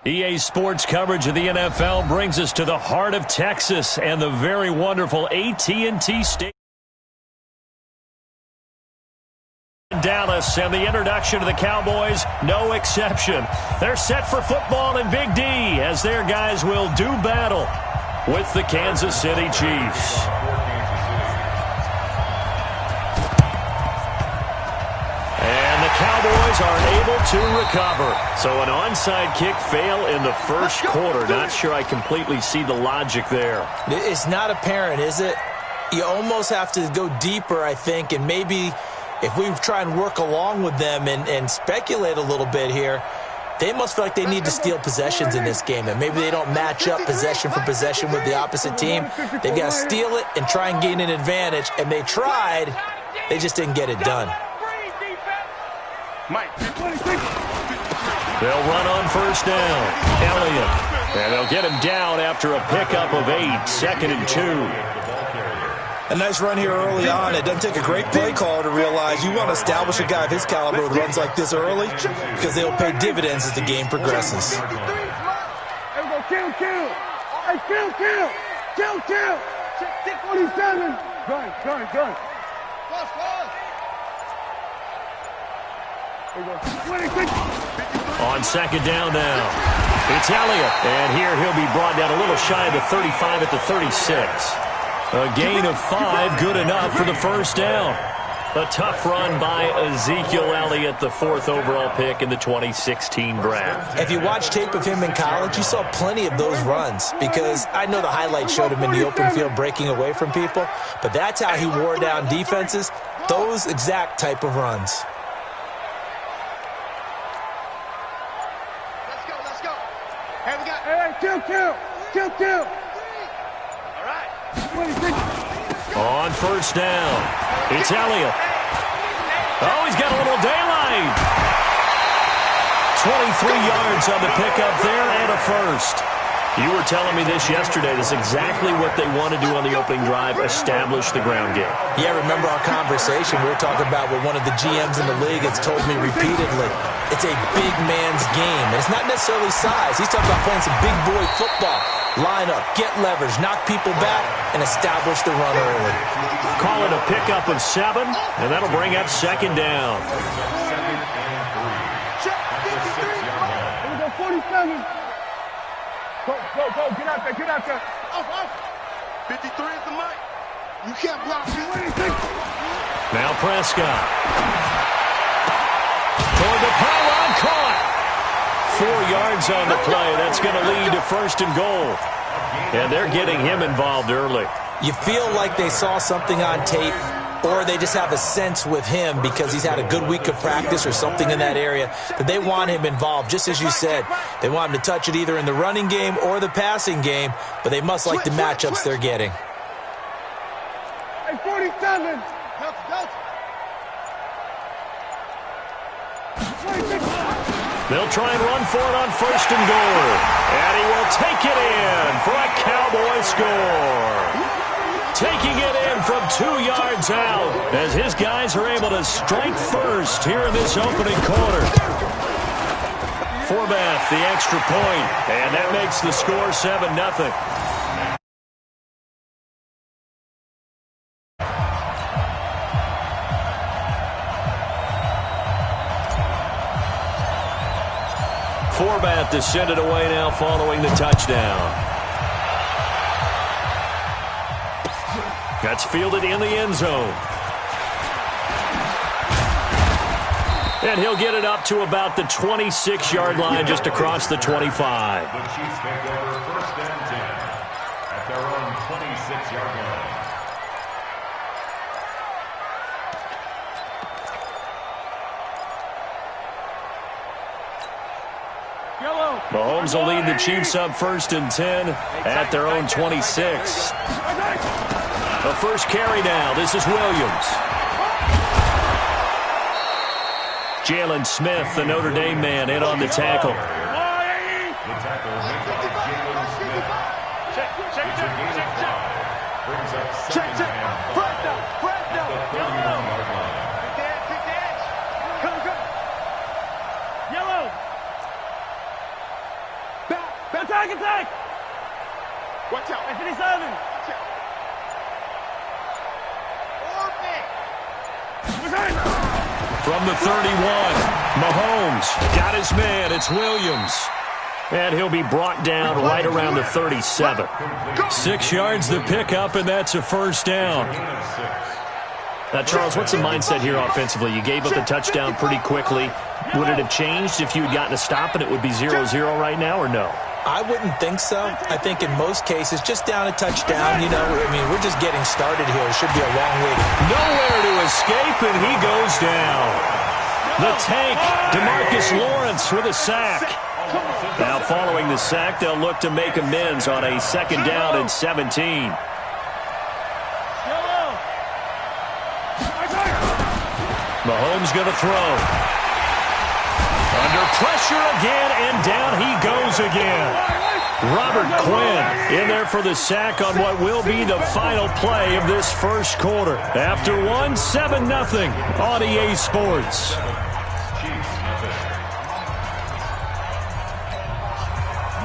EA Sports coverage of the NFL brings us to the heart of Texas and the very wonderful AT&T Stadium. Dallas, and the introduction to the Cowboys, no exception. They're set for football in Big D as their guys will do battle with the Kansas City Chiefs. Cowboys aren't able to recover. So an onside kick fail in the first quarter. Not sure I completely see the logic there. It's not apparent, is it? You almost have to go deeper, I think, and maybe if we try and work along with them and speculate a little bit here, they must feel like they need to steal possessions in this game, and maybe they don't match up possession for possession with the opposite team. They've got to steal it and try and gain an advantage, and they tried. They just didn't get it done. They'll run on first down. Elliott. And they'll get him down after a pickup of 8, 2nd and 2. A nice run here early on. It doesn't take a great play call to realize you want to establish a guy of his caliber with runs like this early because they'll pay dividends as the game progresses. There we go, kill. Hey, kill. 647. Good. On second down now, it's Elliott, and here he'll be brought down a little shy of the 35 at the 36. A gain of 5, good enough for the first down. A tough run by Ezekiel Elliott, the 4th overall pick in the 2016 draft. If you watch tape of him in college, you saw plenty of those runs because I know the highlights showed him in the open field breaking away from people, but that's how he wore down defenses, those exact type of runs. Kill. All right. On first down, it's Elliott. Oh, he's got a little daylight. 23 yards on the pickup there and a first. You were telling me this yesterday. That's exactly what they want to do on the opening drive, establish the ground game. Yeah, remember our conversation? We were talking about what one of the GMs in the league has told me repeatedly. It's a big man's game, and it's not necessarily size. He's talking about playing some big boy football. Line up, get leverage, knock people back, and establish the run early. Call it a pickup of 7, and that'll bring up second down. Here we go, 47. Go, get out there. Off. 53 is the mic. You can't block me. Now Prescott. Toward the pylon, caught. 4 yards on the play. That's going to lead to 1st and goal. And they're getting him involved early. You feel like they saw something on tape, or they just have a sense with him because he's had a good week of practice or something in that area that they want him involved. Just as you said, they want him to touch it either in the running game or the passing game, but they must like the matchups they're getting. Hey, 47. They'll try and run for it on 1st and goal. And he will take it in for a Cowboy score. Taking it in from 2 yards out as his guys are able to strike first here in this opening quarter. Forbath, the extra point, and that makes the score 7-0. Forbath to send it away now following the touchdown. That's fielded in the end zone. And he'll get it up to about the 26-yard line just across the 25. The Chiefs take over 1st and 10 at their own 26-yard line. Mahomes will lead the Chiefs up 1st and 10 at their own 26. The first carry now. This is Williams. Jalen Smith, the Notre Dame man, in on the tackle. The tackle made by Jalen Smith. Brings up 2nd and 5 at the 31-yard line. Attack, attack! Watch out. 57. Watch out. From the 31, Mahomes got his man. It's Williams. And he'll be brought down right around the 37. 6 yards the pickup, and that's a first down. Now, Charles, what's the mindset here offensively? You gave up the touchdown pretty quickly. Would it have changed if you had gotten a stop and it would be 0-0 right now, or no? I wouldn't think so. I think in most cases, just down a touchdown, you know, I mean, we're just getting started here. It should be a long way to go. Nowhere to escape, and he goes down. The tank, DeMarcus Lawrence with a sack. Now following the sack, they'll look to make amends on a 2nd down and 17. Mahomes going to throw. Under pressure again, and down he goes again. Robert Quinn in there for the sack on what will be the final play of this first quarter. After one, 7-0 on EA Sports.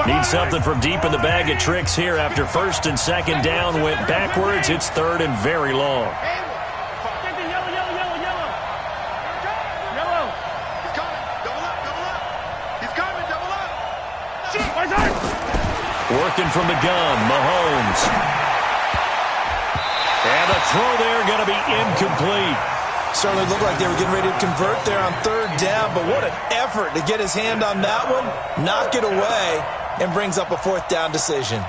Need something from deep in the bag of tricks here after 1st and 2nd down went backwards. It's 3rd and very long. Working from the gun, Mahomes. And the throw there going to be incomplete. Certainly looked like they were getting ready to convert there on 3rd down, but what an effort to get his hand on that one, knock it away, and brings up a 4th down decision.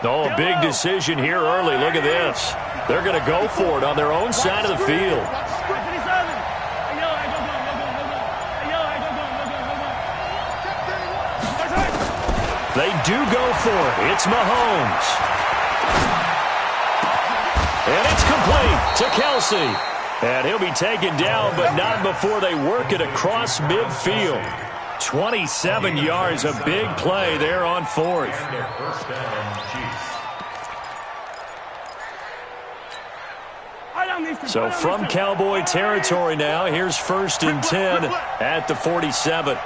Oh, a big decision here early. Look at this. They're going to go for it on their own side of the field. They do go for it. It's Mahomes. And it's complete to Kelsey. And he'll be taken down, but not before they work it across midfield. 27 yards, a big play there on 4th. So from Cowboy territory now, here's 1st and 10 at the 47.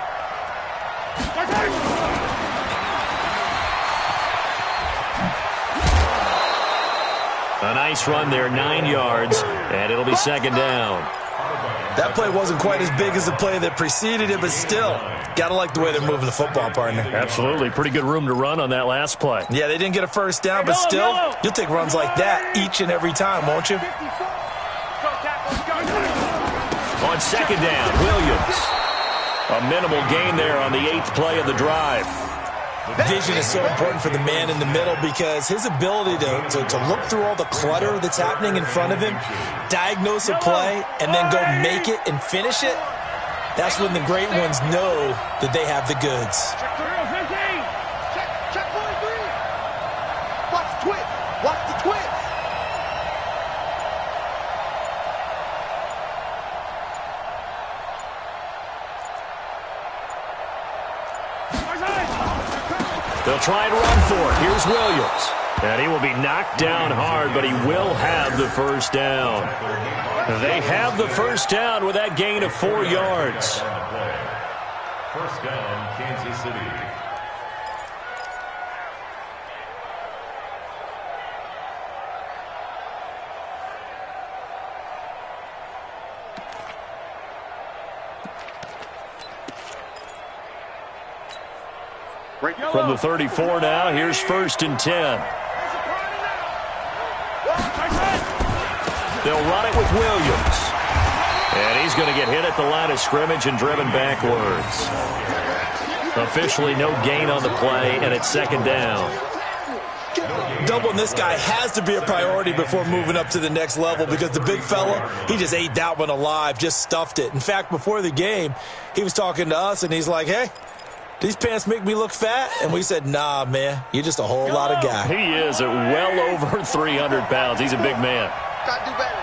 A nice run there, 9 yards, and it'll be 2nd down. That play wasn't quite as big as the play that preceded it, but still, got to like the way they're moving the football, partner. Absolutely. Pretty good room to run on that last play. Yeah, they didn't get a 1st down, but still, you'll take runs like that each and every time, won't you? On 2nd down, Williams. A minimal gain there on the 8th play of the drive. Vision is so important for the man in the middle because his ability to look through all the clutter that's happening in front of him, diagnose a play, and then go make it and finish it, that's when the great ones know that they have the goods. Check 43. Watch the twist. Watch the twist. They'll try and run for it. Here's Williams. And he will be knocked down hard, but he will have the 1st down. They have the 1st down with that gain of 4 yards. 1st down, Kansas City. From the 34 now, here's 1st and 10. They'll run it with Williams. And he's going to get hit at the line of scrimmage and driven backwards. Officially no gain on the play, and it's 2nd down. Doubling this guy has to be a priority before moving up to the next level because the big fella, he just ate that one alive, just stuffed it. In fact, before the game, he was talking to us, and he's like, hey, these pants make me look fat? And we said, nah, man, you're just a whole lot of guy. He is at well over 300 pounds. He's a big man. Gotta do better.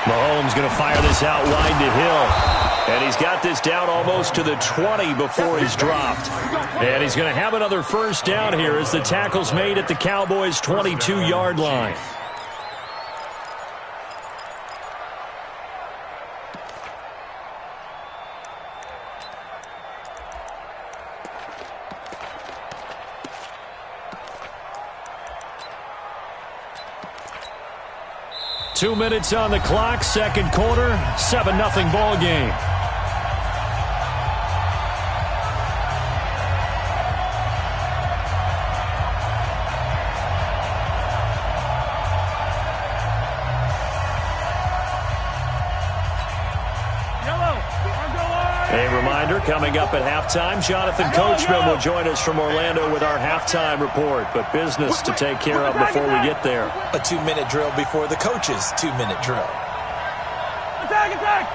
Mahomes going to fire this out wide to Hill. And he's got this down almost to the 20 before he's dropped. And he's going to have another first down here as the tackle's made at the Cowboys' 22-yard line. Two minutes on the clock, second quarter, 7-0 ball game. A reminder, coming up at halftime, Jonathan Coachman will join us from Orlando with our halftime report, but business to take care of before we get there. A 2-minute drill before the coach's 2-minute drill. Attack, attack!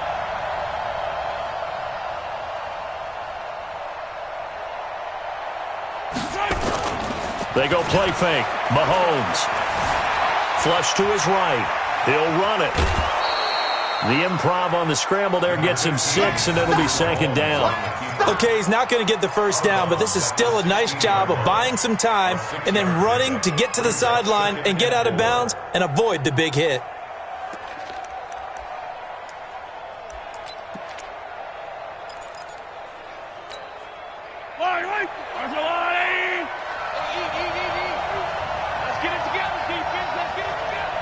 They go play fake. Mahomes. Flush to his right. He'll run it. The improv on the scramble there gets him 6, and it'll be second down. Okay, he's not going to get the first down, but this is still a nice job of buying some time and then running to get to the sideline and get out of bounds and avoid the big hit. Let's get it together, defense. Let's get it together.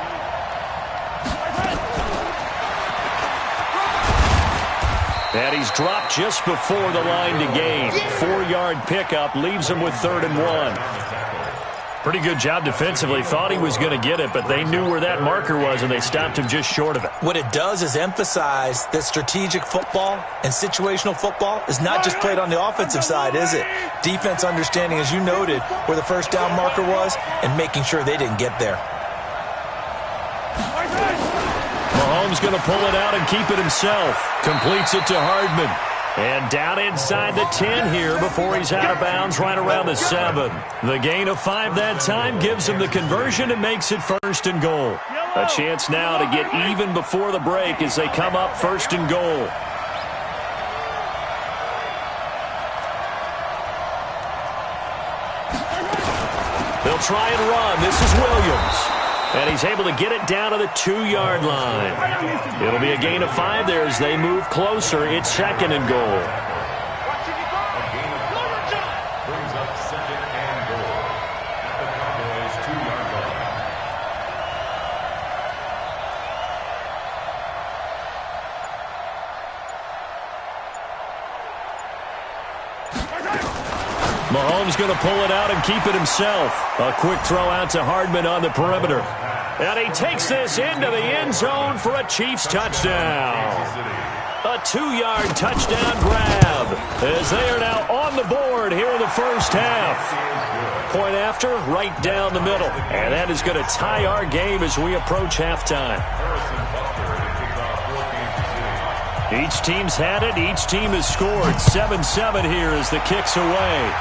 And he's dropped just before the line to gain. 4-yard pickup leaves him with 3rd and 1. Pretty good job defensively. Thought he was going to get it, but they knew where that marker was, and they stopped him just short of it. What it does is emphasize that strategic football and situational football is not just played on the offensive side, is it? Defense understanding, as you noted, where the first down marker was and making sure they didn't get there. Mahomes going to pull it out and keep it himself. Completes it to Hardman. And down inside the 10 here before he's out of bounds right around the 7. The gain of 5 that time gives him the conversion and makes it 1st and goal. A chance now to get even before the break as they come up 1st and goal. They'll try and run. This is Williams. And he's able to get it down to the 2-yard line. It'll be a gain of 5 there as they move closer. It's 2nd and goal. Brings up 2nd and goal at the Cowboys' 2-yard line. Mahomes going to pull it out and keep it himself. A quick throw out to Hardman on the perimeter. And he takes this into the end zone for a Chiefs touchdown. A 2-yard touchdown grab as they are now on the board here in the first half. Point after, right down the middle. And that is going to tie our game as we approach halftime. Each team's had it. Each team has scored. 7-7 here as the kick's away.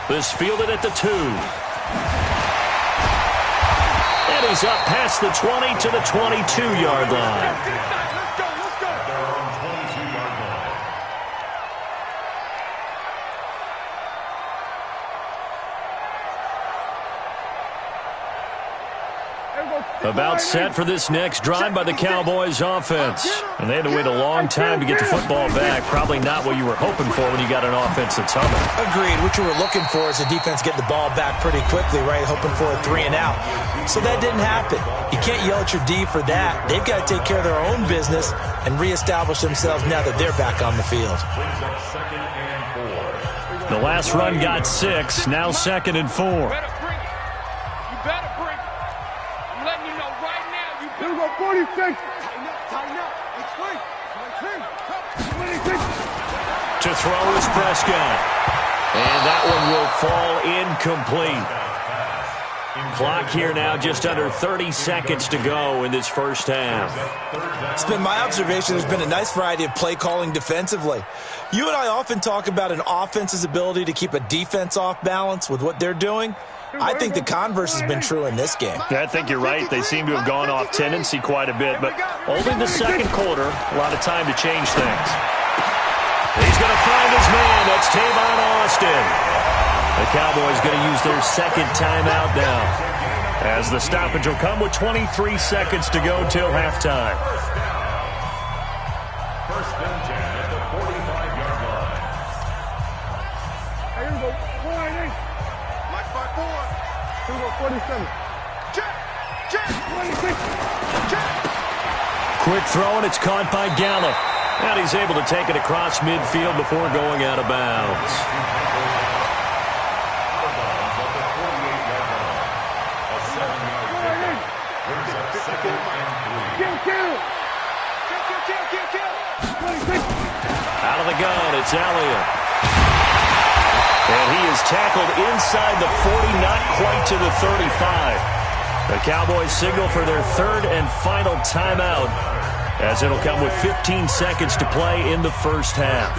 This fielded at the 2. And he's up past the 20 to the 22-yard line. Let's go, let's go. Their own 22-yard line. About set for this next drive by the Cowboys offense. And they had to wait a long time to get the football back. Probably not what you were hoping for when you got an offense that's humming. Agreed. What you were looking for is the defense get the ball back pretty quickly, right? Hoping for a 3 and out. So that didn't happen. You can't yell at your D for that. They've got to take care of their own business and reestablish themselves now that they're back on the field. Brings up 2nd and 4. The last run got 6. Now 2nd and 4. You better bring it. You better bring it. I'm letting you know right now. You better go 46. Tighten up, tighten up. It's free. To throw is Prescott. And that one will fall incomplete. Clock here now just under 30 seconds to go in this first half. It's been my observation there's been a nice variety of play calling defensively. You and I often talk about an offense's ability to keep a defense off balance with what they're doing. I think the converse has been true in this game. I think you're right. They seem to have gone off tendency quite a bit, but only the second quarter, a lot of time to change things. He's going to find his man. That's Tavon Austin. The Cowboys going to use their second timeout now, as the stoppage will come with 23 seconds to go till halftime. First and 10 at the 45-yard line. Here we go. 4-8. Mike 5-4. Here we go. 47. Check. 26. Check. Quick throw, and it's caught by Gallup. And he's able to take it across midfield before going out of bounds. Out of the gun, it's Elliott. And he is tackled inside the 40, not quite to the 35. The Cowboys signal for their third and final timeout, as it'll come with 15 seconds to play in the first half.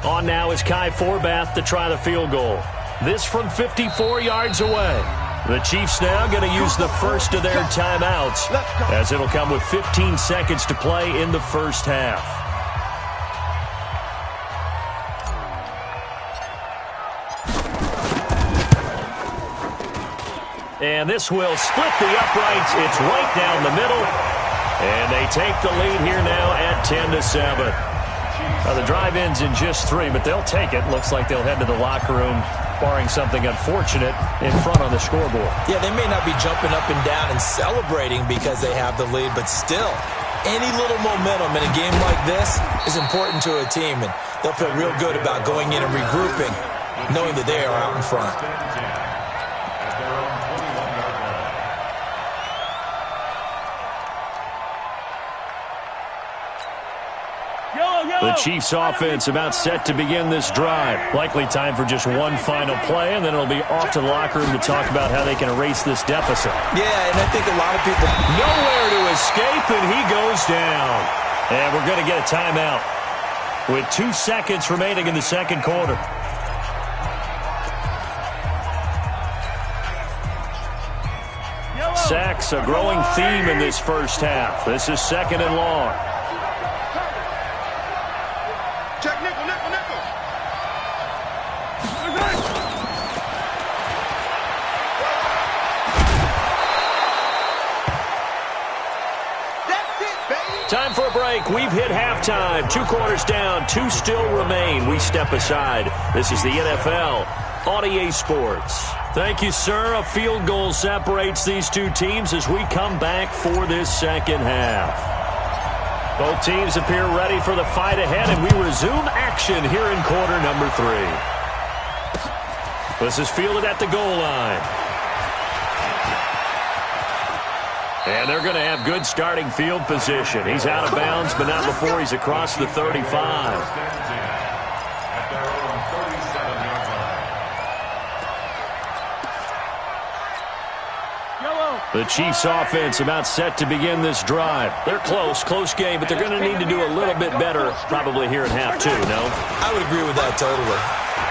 On now is Kai Forbath to try the field goal. This from 54 yards away. The Chiefs now going to use the first of their timeouts, as it'll come with 15 seconds to play in the first half. And this will split the uprights. It's right down the middle. And they take the lead here now at 10-7. The drive ends in just 3, but they'll take it. Looks like they'll head to the locker room, barring something unfortunate, in front on the scoreboard. Yeah, they may not be jumping up and down and celebrating because they have the lead, but still, any little momentum in a game like this is important to a team, and they'll feel real good about going in and regrouping, knowing that they are out in front. The Chiefs offense about set to begin this drive. Likely time for just one final play, and then it'll be off to the locker room to talk about how they can erase this deficit. Yeah, and I think a lot of people... Nowhere to escape, and he goes down. And we're going to get a timeout with 2 seconds remaining in the second quarter. Sacks, a growing theme in this first half. This is second and long. Check nickel. That's it, baby. Time for a break. We've hit halftime. 2 quarters down. 2 still remain. We step aside. This is the NFL on EA Sports. Thank you, sir. A field goal separates these two teams as we come back for this second half. Both teams appear ready for the fight ahead, and we resume action here in quarter number 3. This is fielded at the goal line. And they're going to have good starting field position. He's out of bounds, but not before he's across the 35. The Chiefs offense about set to begin this drive. They're close game, but they're going to need to do a little bit better probably here in half 2, no? I would agree with that totally.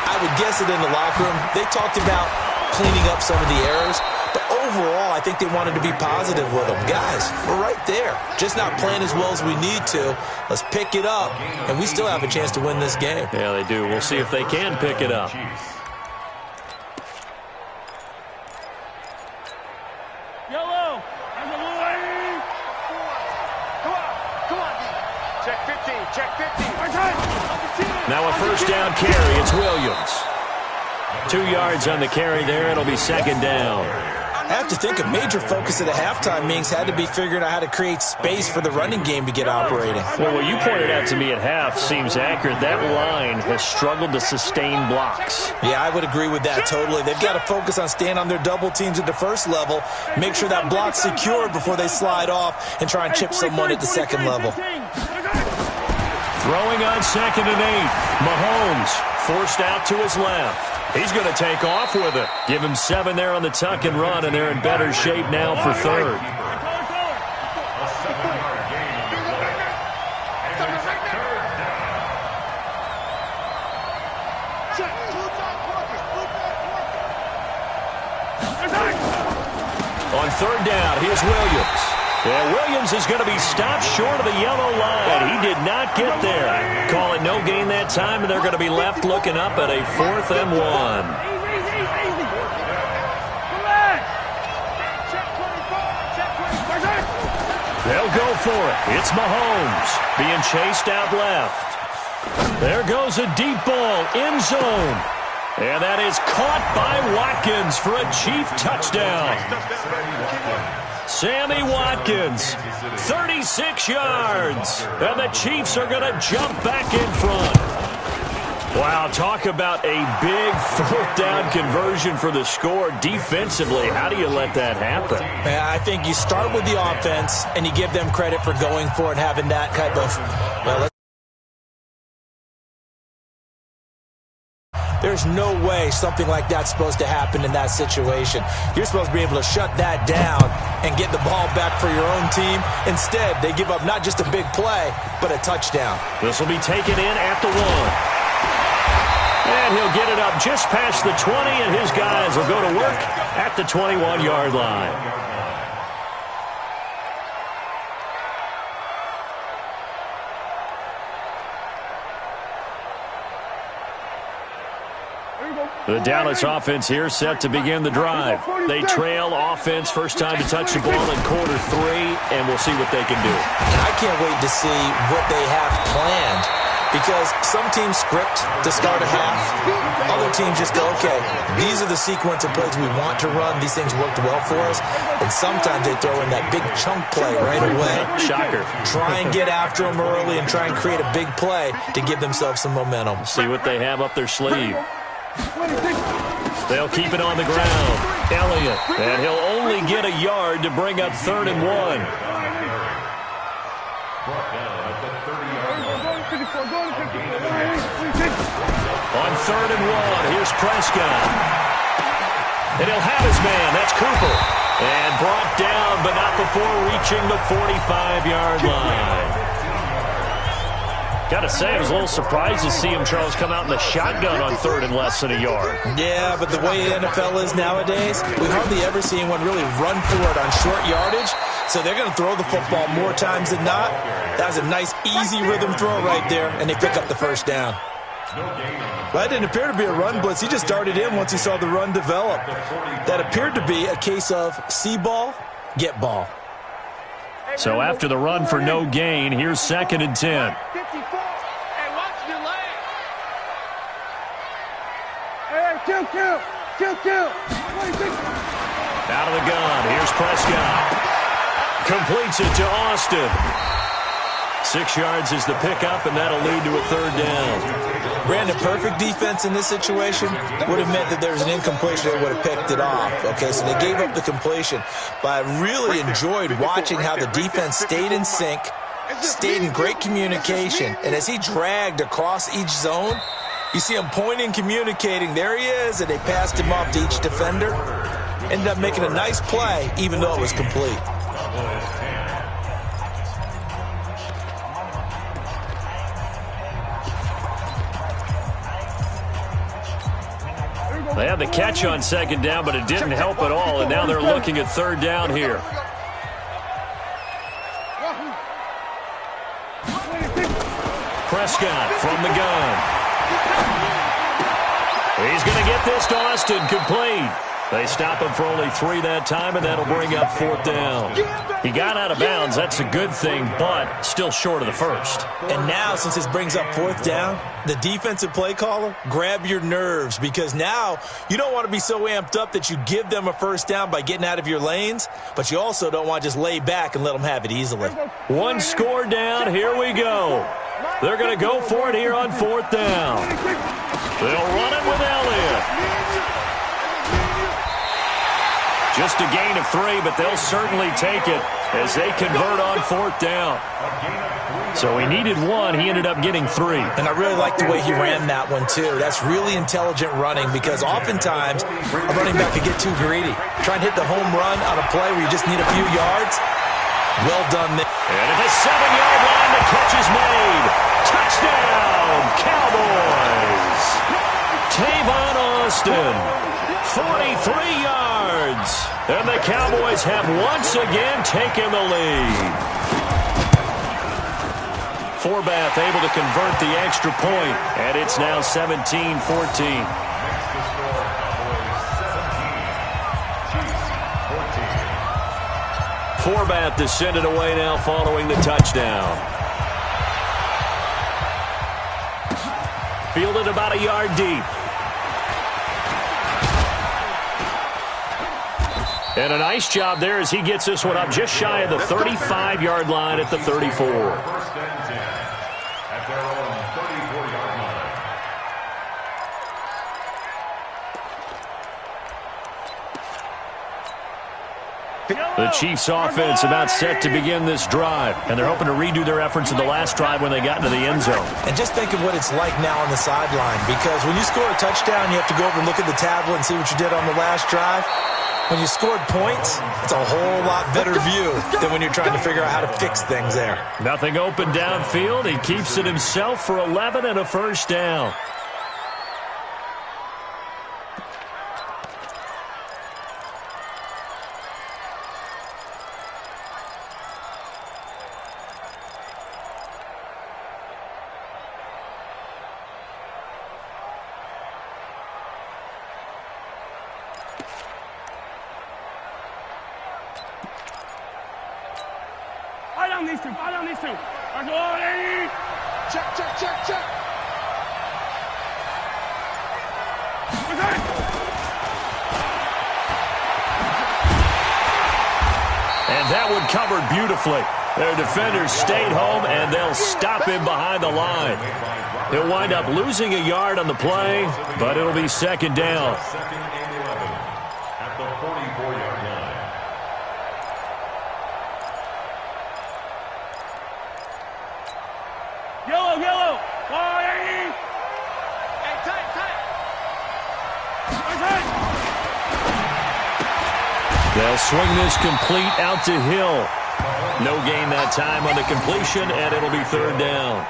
I would guess it in the locker room. They talked about cleaning up some of the errors, but overall, I think they wanted to be positive with them. Guys, we're right there. Just not playing as well as we need to. Let's pick it up, and we still have a chance to win this game. Yeah, they do. We'll see if they can pick it up. Now a first down carry. It's Williams. 2 yards on the carry there. It'll be second down. I have to think a major focus at the halftime meetings had to be figuring out how to create space for the running game to get operating. Well, what you pointed out to me at half seems accurate. That line has struggled to sustain blocks. Yeah, I would agree with that totally. They've got to focus on staying on their double teams at the first level, make sure that block's secured before they slide off and try and chip someone at the second level. Throwing on 2nd and 8. Mahomes forced out to his left. He's going to take off with it. Give him 7 there on the tuck and run, and they're in better shape now for third. third down. Here's Williams. And Williams is going to be stopped short of the yellow line. He did not get there. Call it no gain that time, and they're going to be left looking up at a 4th and 1. They'll go for it. It's Mahomes being chased out left. There goes a deep ball, end zone. And that is caught by Watkins for a Chief touchdown. Sammy Watkins, 36 yards. And the Chiefs are going to jump back in front. Wow, talk about a big 4th down conversion for the score. Defensively, how do you let that happen? Yeah, I think you start with the offense, and you give them credit for going for it, having that kind of, well, there's no way something like that's supposed to happen in that situation. You're supposed to be able to shut that down and get the ball back for your own team. Instead, they give up not just a big play, but a touchdown. This will be taken in at the 1. And he'll get it up just past the 20, and his guys will go to work at the 21-yard line. The Dallas offense here set to begin the drive. They trail offense, first time to touch the ball in quarter 3, and we'll see what they can do. I can't wait to see what they have planned, because some teams script to start a half. Other teams just go, okay, these are the sequence of plays we want to run. These things worked well for us. And sometimes they throw in that big chunk play right away. Shocker. Try and get after them early and try and create a big play to give themselves some momentum. See what they have up their sleeve. They'll keep it on the ground. Elliott. And he'll only get a yard to bring up 3rd and 1. On 3rd and 1, here's Prescott. And he'll have his man. That's Cooper. And brought down, but not before reaching the 45-yard line. Got to say, I was a little surprised to see him, Charles, come out in the shotgun on 3rd and less than a yard. Yeah, but the way the NFL is nowadays, we hardly ever see anyone really run for it on short yardage. So they're going to throw the football more times than not. That was a nice, easy rhythm throw right there, and they pick up the first down. Well, that didn't appear to be a run blitz. He just darted in once he saw the run develop. That appeared to be a case of see ball, get ball. So after the run for no gain, here's 2nd and 10. Out of the gun, here's Prescott. Completes it to Austin. 6 yards is the pickup, and that'll lead to a 3rd down. Brandon, perfect defense in this situation would have meant that there was an incompletion. They would have picked it off. Okay, so they gave up the completion. But I really enjoyed watching how the defense stayed in sync, stayed in great communication. And as he dragged across each zone, you see him pointing, communicating. There he is, and they passed him off to each defender. Ended up making a nice play, even though it was complete. They had the catch on 2nd down, but it didn't help at all, and now they're looking at 3rd down here. Prescott from the gun. He's going to get this to Austin, complete. They stop him for only 3 that time, and that'll bring up 4th down. He got out of bounds. That's a good thing, but still short of the first. And now, since this brings up 4th down, the defensive play caller, grab your nerves, because now you don't want to be so amped up that you give them a first down by getting out of your lanes, but you also don't want to just lay back and let them have it easily. 1 score down. Here we go. They're going to go for it here on 4th down. They'll run it with Elliott. Just a gain of 3, but they'll certainly take it as they convert on 4th down. So he needed 1. He ended up getting 3. And I really like the way he ran that one, too. That's really intelligent running, because oftentimes a running back could get too greedy. Try and hit the home run on a play where you just need a few yards. Well done there. And at the 7-yard line, the catch is made. Touchdown, Cowboys. Tavon Austin, 43 yards. And the Cowboys have once again taken the lead. Forbath able to convert the extra point, and it's now 17-14. Forbath to send it away now following the touchdown. Fielded about a yard deep. And a nice job there as he gets this one up just shy of the 35-yard line at the 34. First and 10 at their own 34-yard line. The Chiefs' offense about set to begin this drive, and they're hoping to redo their efforts in the last drive when they got into the end zone. And just think of what it's like now on the sideline, because when you score a touchdown, you have to go over and look at the tablet and see what you did on the last drive. When you scored points, it's a whole lot better view than when you're trying to figure out how to fix things there. Nothing open downfield. He keeps it himself for 11 and a first down. Fire down these two. Check. And that one covered beautifully. Their defenders stayed home, and they'll stop him behind the line. He'll wind up losing a yard on the play, but it'll be second down. Second and 11 at the 44-yard line. Yellow. Hey, tight. They'll swing this complete out to Hill. No gain that time on the completion, and it'll be third down.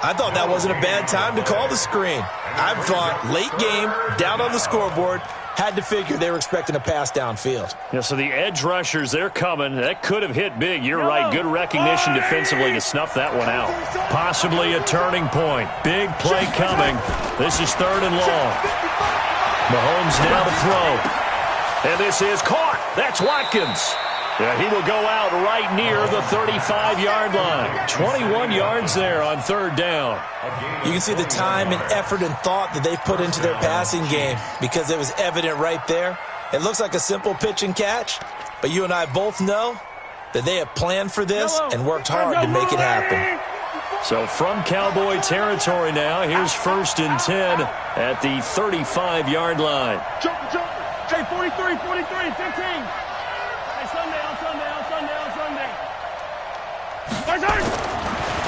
I thought that wasn't a bad time to call the screen. I thought late game, down on the scoreboard, had to figure they were expecting a pass downfield. Yeah, so the edge rushers, they're coming. That could have hit big. You're right. Good recognition defensively to snuff that one out. Possibly a turning point. Big play coming. This is third and long. Mahomes now to throw. And this is caught. That's Watkins. Yeah, he will go out right near the 35-yard line. 21 yards there on third down. You can see the time and effort and thought that they put into their passing game because it was evident right there. It looks like a simple pitch and catch, but you and I both know that they have planned for this and worked hard to make it happen. So from Cowboy territory now, here's first and 10 at the 35-yard line. Jump. Hey, 43, 15. Hey, Sunday.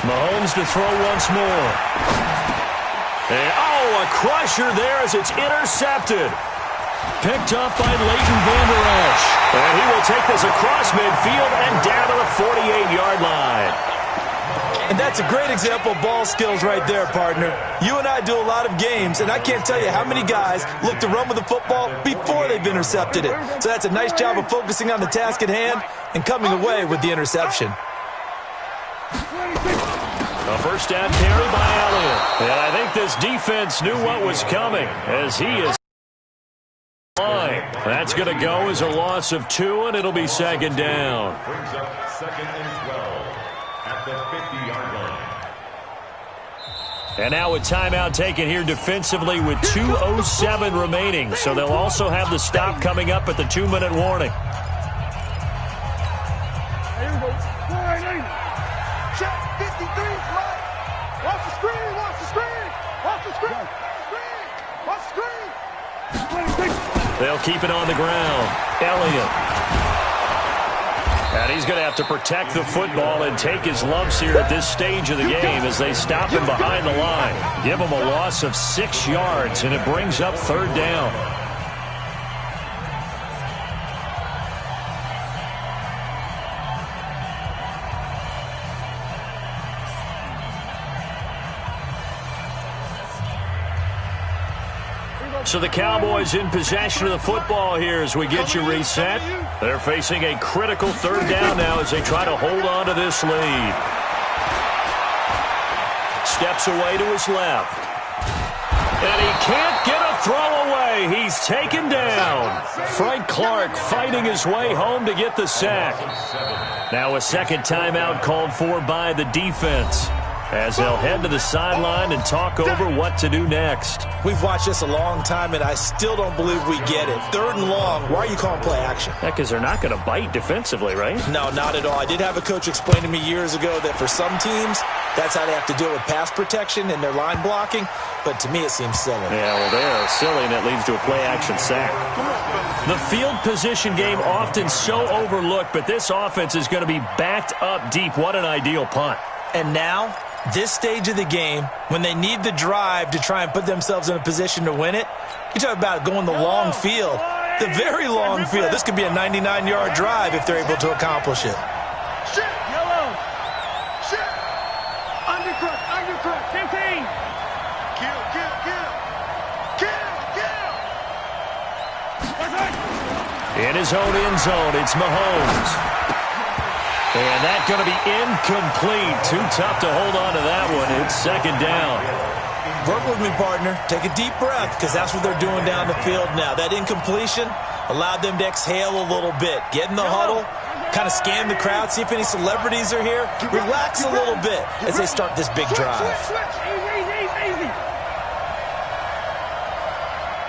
Mahomes to throw once more. And, a crusher there as it's intercepted. Picked up by Leighton Vander Esch. And he will take this across midfield and down to the 48-yard line. And that's a great example of ball skills right there, partner. You and I do a lot of games, and I can't tell you how many guys look to run with the football before they've intercepted it. So that's a nice job of focusing on the task at hand and coming away with the interception. A first down carry by Elliott. And I think this defense knew what was coming as he is line. That's going to go as a loss of 2, and it'll be second down. Brings up second and 12 at the 50-yard line. And now a timeout taken here defensively with 2:07 remaining. So they'll also have the stop coming up at the 2-minute warning. Here we go. Check 53, right. Watch the screen. They'll keep it on the ground. Elliott. And he's going to have to protect the football and take his lumps here at this stage of the game as they stop him behind the line. Give him a loss of 6 yards, and it brings up third down. So the Cowboys in possession of the football here as we get you reset. They're facing a critical third down now as they try to hold on to this lead. Steps away to his left. And he can't get a throw away. He's taken down. Frank Clark fighting his way home to get the sack. Now a second timeout called for by the defense, as they'll head to the sideline and talk over what to do next. We've watched this a long time, and I still don't believe we get it. Third and long, why are you calling play action? Yeah, because they're not going to bite defensively, right? No, not at all. I did have a coach explain to me years ago that for some teams, that's how they have to deal with pass protection and their line blocking. But to me, it seems silly. Yeah, well, they're silly, and it leads to a play-action sack. The field position game often so overlooked, but this offense is going to be backed up deep. What an ideal punt. And now, this stage of the game, when they need the drive to try and put themselves in a position to win it, you talk about going the long field, the very long field. This could be a 99-yard drive if they're able to accomplish it. Shit. Yellow. Shit. Undercut. 15. Kill. In his own end zone, it's Mahomes. And that's going to be incomplete. Too tough to hold on to that one. It's second down. Work with me, partner. Take a deep breath, because that's what they're doing down the field now. That incompletion allowed them to exhale a little bit. Get in the huddle, kind of scan the crowd, see if any celebrities are here. Relax a little bit as they start this big drive. Easy.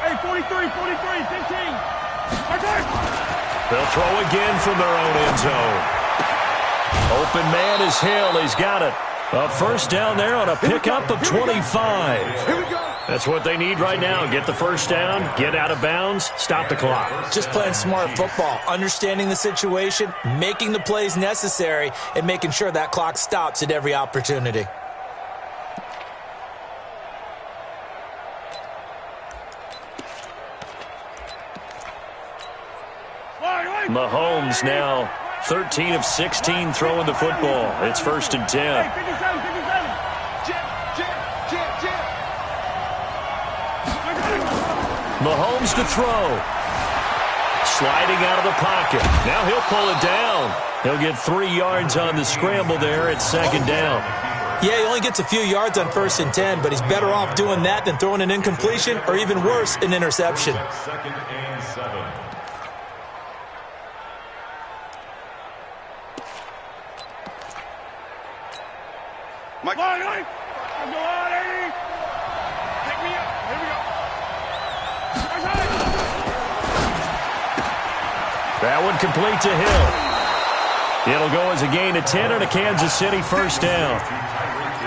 Hey, 43, 15. They'll throw again from their own end zone. Open man is Hill. He's got it. A first down there on a pickup of 25. That's what they need right now. Get the first down, get out of bounds, stop the clock. Just playing smart football, understanding the situation, making the plays necessary, and making sure that clock stops at every opportunity. Mahomes now 13 of 16 throwing the football. It's 1st and 10. Mahomes to throw. Sliding out of the pocket. Now he'll pull it down. He'll get 3 yards on the scramble there at second down. Yeah, he only gets a few yards on 1st and 10, but he's better off doing that than throwing an incompletion or even worse, an interception. 2nd and 7. Mike. Go on, Eddie. Pick me up. Here we go. That one complete to Hill. It'll go as a gain of 10 and a Kansas City first down.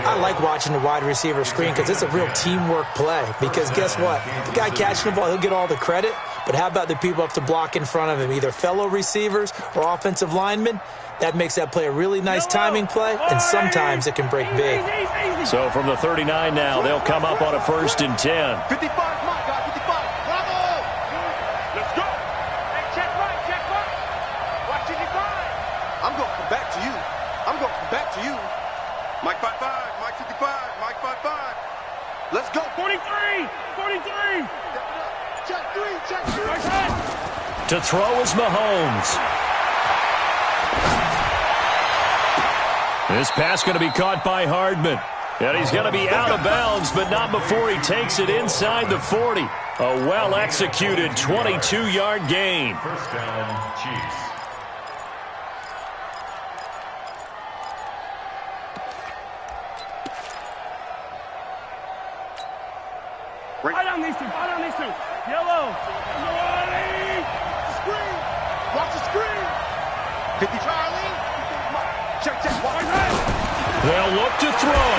I like watching the wide receiver screen because it's a real teamwork play. Because guess what? The guy catching the ball, he'll get all the credit. But how about the people up to block in front of him, either fellow receivers or offensive linemen? That makes that play a really nice timing play, and sometimes it can break big. So from the 39 now, they'll come up on a 1st and 10. 55, my God, 55. Bravo! Let's go. Hey, check right. Watch 55. I'm going to come back to you. Mike 55, Mike 55, Mike 55. Let's go. 43. Check 3. To throw is Mahomes. This pass going to be caught by Hardman. And he's going to be out of bounds, but not before he takes it inside the 40. A well-executed 22-yard gain. First down, Chiefs. Right on these two. Yellow. Screen. Watch the screen. 50 Charlie. Check. They'll look to throw.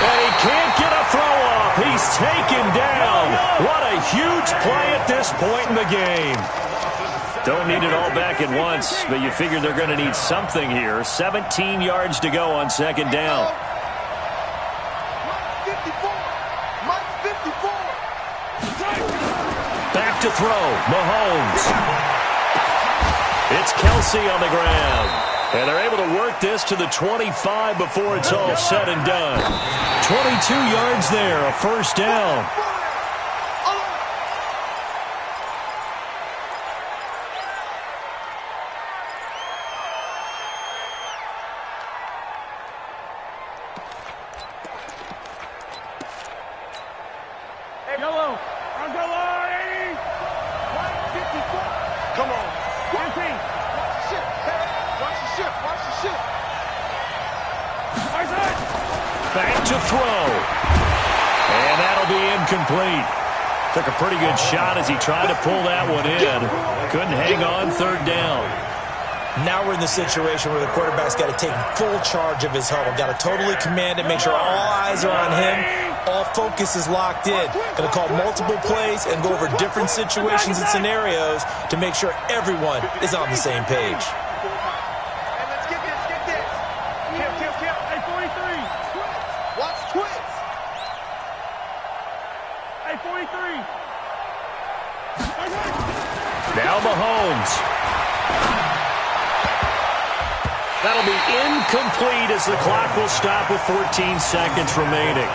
And he can't get a throw off. He's taken down. What a huge play at this point in the game. Don't need it all back at once, but you figure they're going to need something here. 17 yards to go on second down. Mike 54. Back to throw. Mahomes. It's Kelsey on the ground. And they're able to work this to the 25 before it's all said and done. 22 yards there, a first down. to throw. And that'll be incomplete. Took a pretty good shot as he tried to pull that one in. Couldn't hang on, third down. Now we're in the situation where the quarterback's got to take full charge of his huddle. Got to totally command it, make sure all eyes are on him. All focus is locked in. Going to call multiple plays and go over different situations and scenarios to make sure everyone is on the same page. Hey, let's get this, get this. Kill. Hey, 43. Watch twist. Hey, 43. Now Mahomes. That'll be incomplete as the clock will stop with 14 seconds remaining.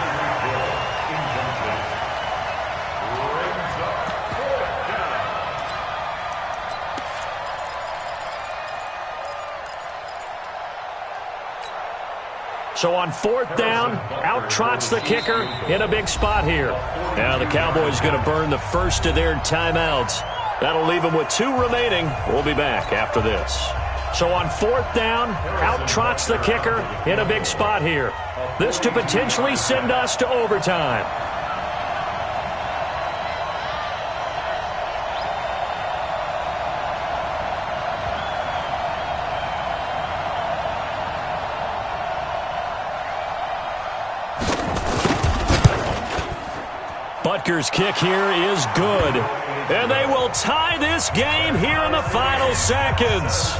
So on fourth down, out trots the kicker in a big spot here. Now the Cowboys going to burn the first of their timeouts. That'll leave them with 2 remaining. We'll be back after this. So on fourth down, out trots the kicker in a big spot here. This to potentially send us to overtime. Butker's kick here is good. And they will tie this game here in the final seconds.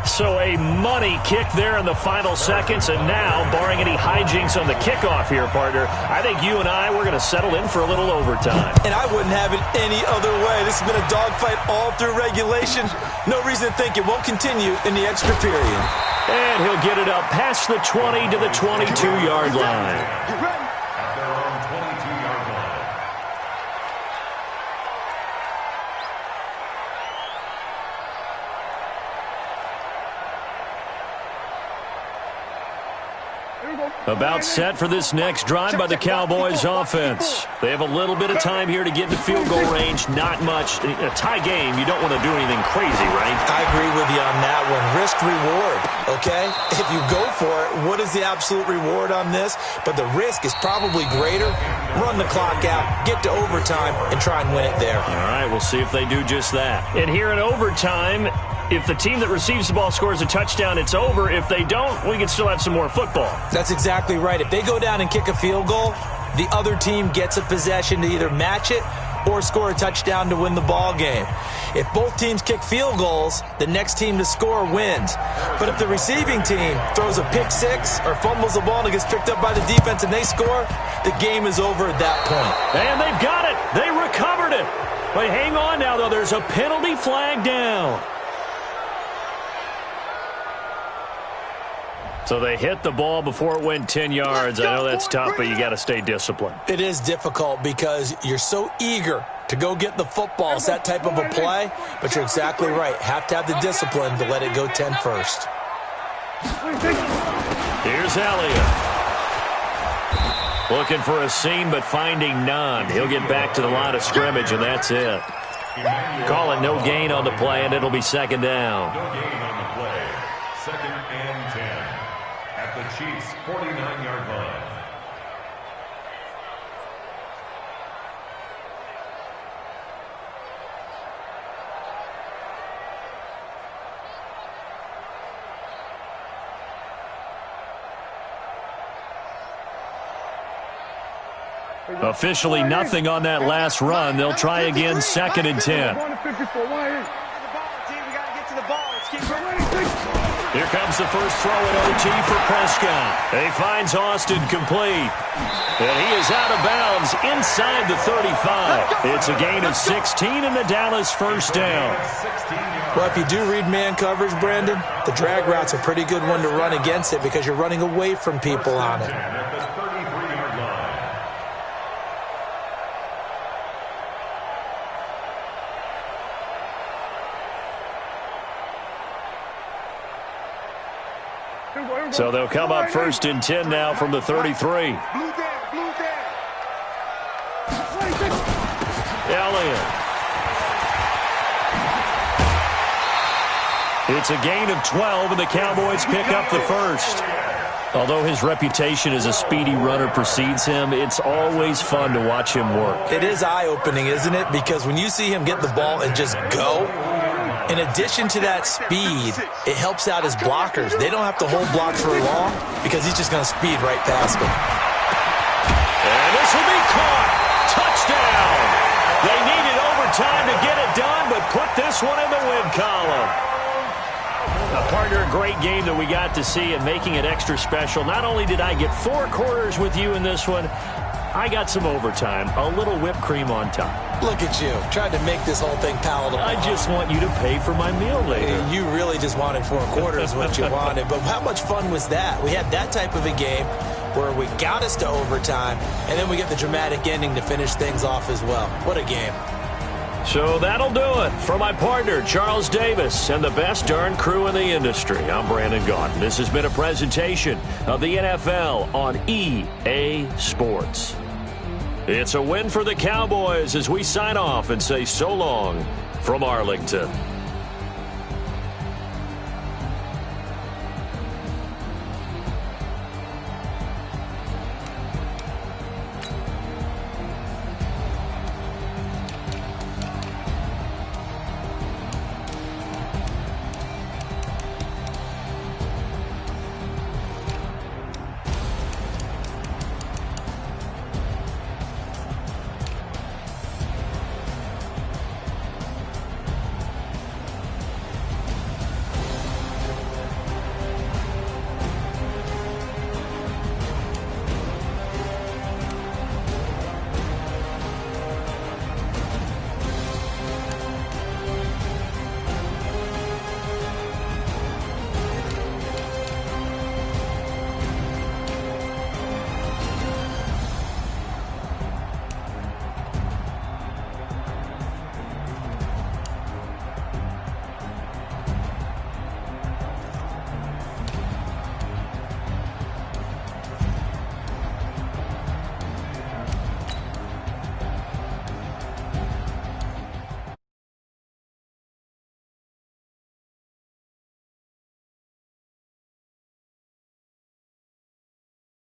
So a money kick there in the final seconds, and now, barring any hijinks on the kickoff here, partner, I think you and I, we're going to settle in for a little overtime. And I wouldn't have it any other way. This has been a dogfight all through regulation. No reason to think it won't continue in the extra period. And he'll get it up past the 20 to the 22-yard line. You ready? At their own 22-yard line. About set for this next drive by the Cowboys offense. They have a little bit of time here to get into field goal range. Not much. In a tie game, you don't want to do anything crazy, right? I agree with you on that one. Risk-reward, okay? If you go for it, what is the absolute reward on this? But the risk is probably greater. Run the clock out, get to overtime, and try and win it there. All right, we'll see if they do just that. And here in overtime, if the team that receives the ball scores a touchdown, it's over. If they don't, we can still have some more football. That's exactly right. If they go down and kick a field goal, the other team gets a possession to either match it or score a touchdown to win the ball game. If both teams kick field goals, the next team to score wins. But if the receiving team throws a pick six or fumbles the ball and it gets picked up by the defense and they score, the game is over at that point. And they've got it. They recovered it. But hang on now, though. There's a penalty flag down. So they hit the ball before it went 10 yards. I know that's tough, but you got to stay disciplined. It is difficult because you're so eager to go get the football. It's that type of a play, but you're exactly right. Have to have the discipline to let it go 10 first. Here's Elliott. Looking for a seam, but finding none. He'll get back to the line of scrimmage, and that's it. Calling no gain on the play, and it'll be second down. No gain on the play. Second and 10. At the Chiefs' 49-yard line. Officially nothing on that last run. They'll try again, second and 10. Here comes the first throw at OT for Prescott. He finds Austin complete. And he is out of bounds inside the 35. It's a gain of 16 and the Dallas first down. Well, if you do read man coverage, Brandon, the drag route's a pretty good one to run against it because you're running away from people on it. At the 33-yard line. So they'll come up first and 10 now from the 33. Elliott. It's a gain of 12, and the Cowboys pick up the first. Although his reputation as a speedy runner precedes him, it's always fun to watch him work. It is eye-opening, isn't it? Because when you see him get the ball and just go, in addition to that speed, it helps out his blockers. They don't have to hold blocks for long because he's just going to speed right past them. And this will be caught. Touchdown. They needed overtime to get it done, but put this one in the win column. Partner, a great game that we got to see and making it extra special. Not only did I get 4 quarters with you in this one, I got some overtime, a little whipped cream on top. Look at you, trying to make this whole thing palatable. I just want you to pay for my meal later. You really just wanted 4 quarters what you wanted. But how much fun was that? We had that type of a game where we got us to overtime, and then we get the dramatic ending to finish things off as well. What a game. So that'll do it. For my partner, Charles Davis, and the best darn crew in the industry, I'm Brandon Gaudin. This has been a presentation of the NFL on EA Sports. It's a win for the Cowboys as we sign off and say so long from Arlington.